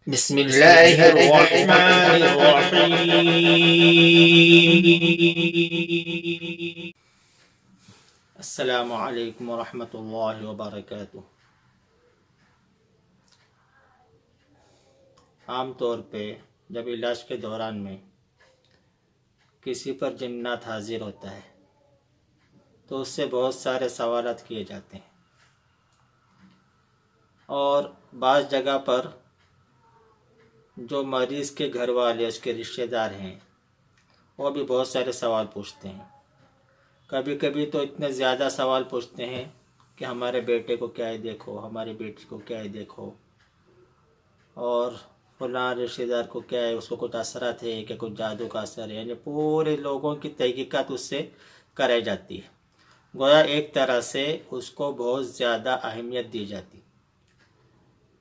بسم اللہ الرحمن الرحیم۔ السلام علیکم ورحمۃ اللہ وبرکاتہ۔ عام طور پہ جب علاج کے دوران میں کسی پر جنات حاضر ہوتا ہے تو اس سے بہت سارے سوالات کیے جاتے ہیں، اور بعض جگہ پر جو مریض کے گھر والے اس کے رشتہ دار ہیں وہ بھی بہت سارے سوال پوچھتے ہیں۔ کبھی کبھی تو اتنے زیادہ سوال پوچھتے ہیں کہ ہمارے بیٹے کو کیا ہے دیکھو، ہماری بیٹی کو کیا ہے دیکھو، اور فلاں رشتہ دار کو کیا ہے، اس کو کچھ اثرات ہے کہ کچھ جادو کا اثر ہے، یعنی پورے لوگوں کی تحقیقات اس سے کرائی جاتی ہے۔ گویا ایک طرح سے اس کو بہت زیادہ اہمیت دی جاتی۔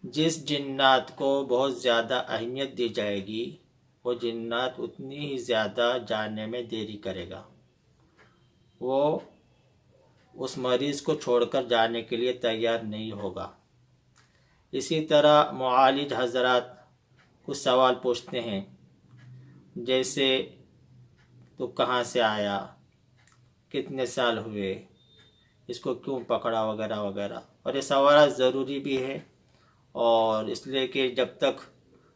جس جنات کو بہت زیادہ اہمیت دی جائے گی وہ جنات اتنی ہی زیادہ جاننے میں دیری کرے گا، وہ اس مریض کو چھوڑ کر جانے کے لیے تیار نہیں ہوگا۔ اسی طرح معالج حضرات کچھ سوال پوچھتے ہیں، جیسے تو کہاں سے آیا، کتنے سال ہوئے، اس کو کیوں پکڑا، وغیرہ وغیرہ۔ اور یہ سوالات ضروری بھی ہے، اور اس لیے کہ جب تک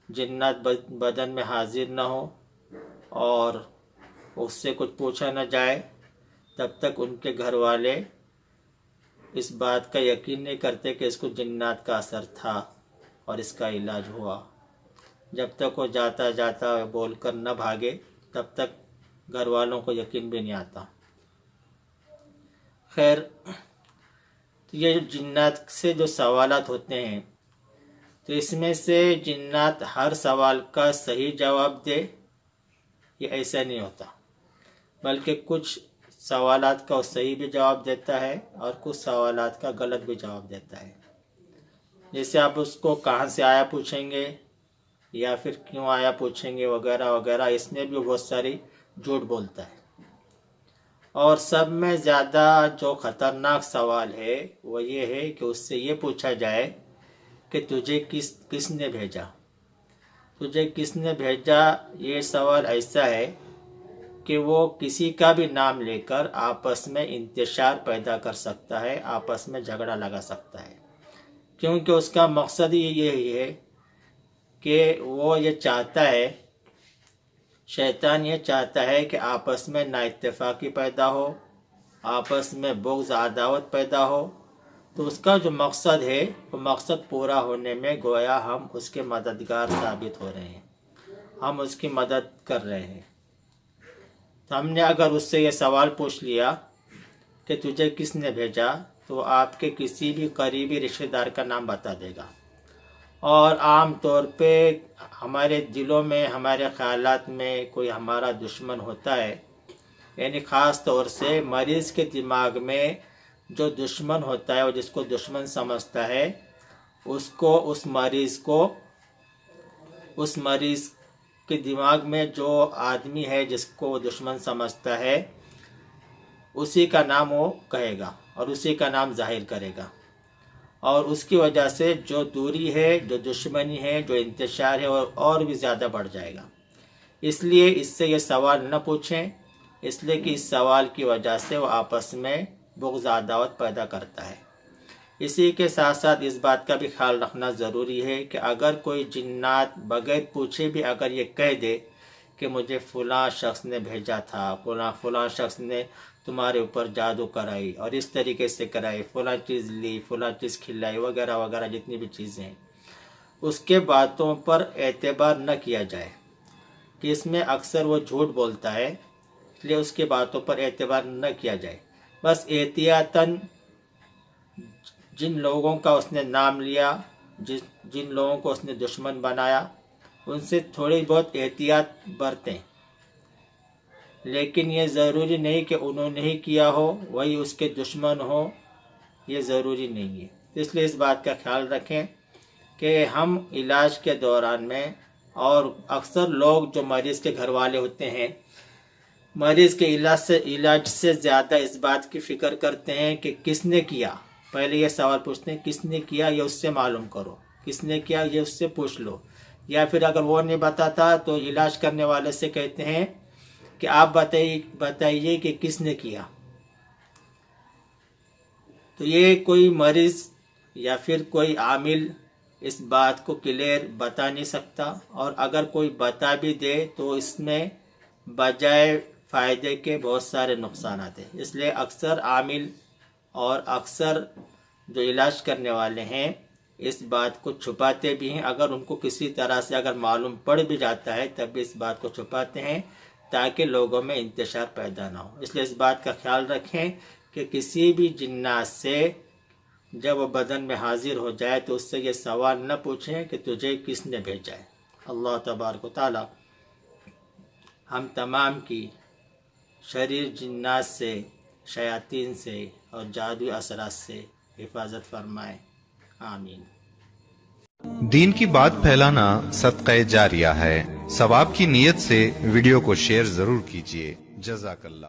جنات بدن میں حاضر نہ ہو اور اس سے کچھ پوچھا نہ جائے تب تک ان کے گھر والے اس بات کا یقین نہیں کرتے کہ اس کو جنات کا اثر تھا اور اس کا علاج ہوا۔ جب تک وہ جاتا جاتا بول کر نہ بھاگے تب تک گھر والوں کو یقین بھی نہیں آتا۔ خیر، یہ جو جنات سے جو سوالات ہوتے ہیں تو اس میں سے جنات ہر سوال کا صحیح جواب دے، یہ ایسا نہیں ہوتا، بلکہ کچھ سوالات کا صحیح بھی جواب دیتا ہے اور کچھ سوالات کا غلط بھی جواب دیتا ہے۔ جیسے آپ اس کو کہاں سے آیا پوچھیں گے یا پھر کیوں آیا پوچھیں گے، وغیرہ وغیرہ، اس میں بھی بہت ساری جھوٹ بولتا ہے۔ اور سب میں زیادہ جو خطرناک سوال ہے وہ یہ ہے کہ اس سے یہ پوچھا جائے کہ تجھے کس نے بھیجا، تجھے کس نے بھیجا۔ یہ سوال ایسا ہے کہ وہ کسی کا بھی نام لے کر آپس میں انتشار پیدا کر سکتا ہے، آپس میں جھگڑا لگا سکتا ہے، کیونکہ اس کا مقصد ہی یہی ہے کہ وہ یہ چاہتا ہے، شیطان یہ چاہتا ہے کہ آپس میں نااتفاقی پیدا ہو، آپس میں بغض عداوت پیدا ہو۔ تو اس کا جو مقصد ہے وہ مقصد پورا ہونے میں گویا ہم اس کے مددگار ثابت ہو رہے ہیں، ہم اس کی مدد کر رہے ہیں۔ تو ہم نے اگر اس سے یہ سوال پوچھ لیا کہ تجھے کس نے بھیجا تو وہ آپ کے کسی بھی قریبی رشتہ دار کا نام بتا دے گا۔ اور عام طور پہ ہمارے دلوں میں، ہمارے خیالات میں کوئی ہمارا دشمن ہوتا ہے، یعنی خاص طور سے مریض کے دماغ میں جو دشمن ہوتا ہے، وہ جس کو دشمن سمجھتا ہے، اس مریض کے دماغ میں جو آدمی ہے جس کو وہ دشمن سمجھتا ہے، اسی کا نام وہ کہے گا اور اسی کا نام ظاہر کرے گا، اور اس کی وجہ سے جو دوری ہے، جو دشمنی ہے، جو انتشار ہے اور بھی زیادہ بڑھ جائے گا۔ اس لیے اس سے یہ سوال نہ پوچھیں، اس لیے کہ اس سوال کی وجہ سے وہ آپس میں بغض عداوت پیدا کرتا ہے۔ اسی کے ساتھ ساتھ اس بات کا بھی خیال رکھنا ضروری ہے کہ اگر کوئی جنات بغیر پوچھے بھی اگر یہ کہہ دے کہ مجھے فلاں شخص نے بھیجا تھا، فلاں شخص نے تمہارے اوپر جادو کرائی اور اس طریقے سے کرائی، فلاں چیز لی، فلاں چیز کھلائی، وغیرہ وغیرہ، جتنی بھی چیزیں ہیں، اس کے باتوں پر اعتبار نہ کیا جائے کہ اس میں اکثر وہ جھوٹ بولتا ہے، اس لیے اس کے باتوں پر اعتبار نہ کیا جائے۔ بس احتیاطاً جن لوگوں کا اس نے نام لیا، جن لوگوں کو اس نے دشمن بنایا، ان سے تھوڑی بہت احتیاط برتیں، لیکن یہ ضروری نہیں کہ انہوں نے ہی کیا ہو وہی اس کے دشمن ہو، یہ ضروری نہیں ہے۔ اس لیے اس بات کا خیال رکھیں کہ ہم علاج کے دوران میں، اور اکثر لوگ جو مریض کے گھر والے ہوتے ہیں، مریض کے علاج سے زیادہ اس بات کی فکر کرتے ہیں کہ کس نے کیا۔ پہلے یہ سوال پوچھتے ہیں کس نے کیا، یہ اس سے معلوم کرو، کس نے کیا یہ اس سے پوچھ لو، یا پھر اگر وہ نہیں بتاتا تو علاج کرنے والے سے کہتے ہیں کہ آپ بتائیے کہ کس نے کیا. تو یہ کوئی مریض یا پھر کوئی عامل اس بات کو کلیئر بتا نہیں سکتا، اور اگر کوئی بتا بھی دے تو اس میں بجائے فائدے کے بہت سارے نقصانات ہیں. اس لیے اکثر عامل اور اکثر جو علاج کرنے والے ہیں اس بات کو چھپاتے بھی ہیں. اگر ان کو کسی طرح سے اگر معلوم پڑ بھی جاتا ہے تب بھی اس بات کو چھپاتے ہیں تاکہ لوگوں میں انتشار پیدا نہ ہو. اس لیے اس بات کا خیال رکھیں کہ کسی بھی جنات سے جب وہ بدن میں حاضر ہو جائے تو اس سے یہ سوال نہ پوچھیں کہ تجھے کس نے بھیجا ہے. اللہ تبارک و تعالی ہم تمام کی شریر جنات سے، شیاطین سے اور جادوی اثرات سے حفاظت فرمائے. آمین. دین کی بات پھیلانا صدقہ جاریہ ہے. ثواب کی نیت سے ویڈیو کو شیئر ضرور کیجیے. جزاک اللہ.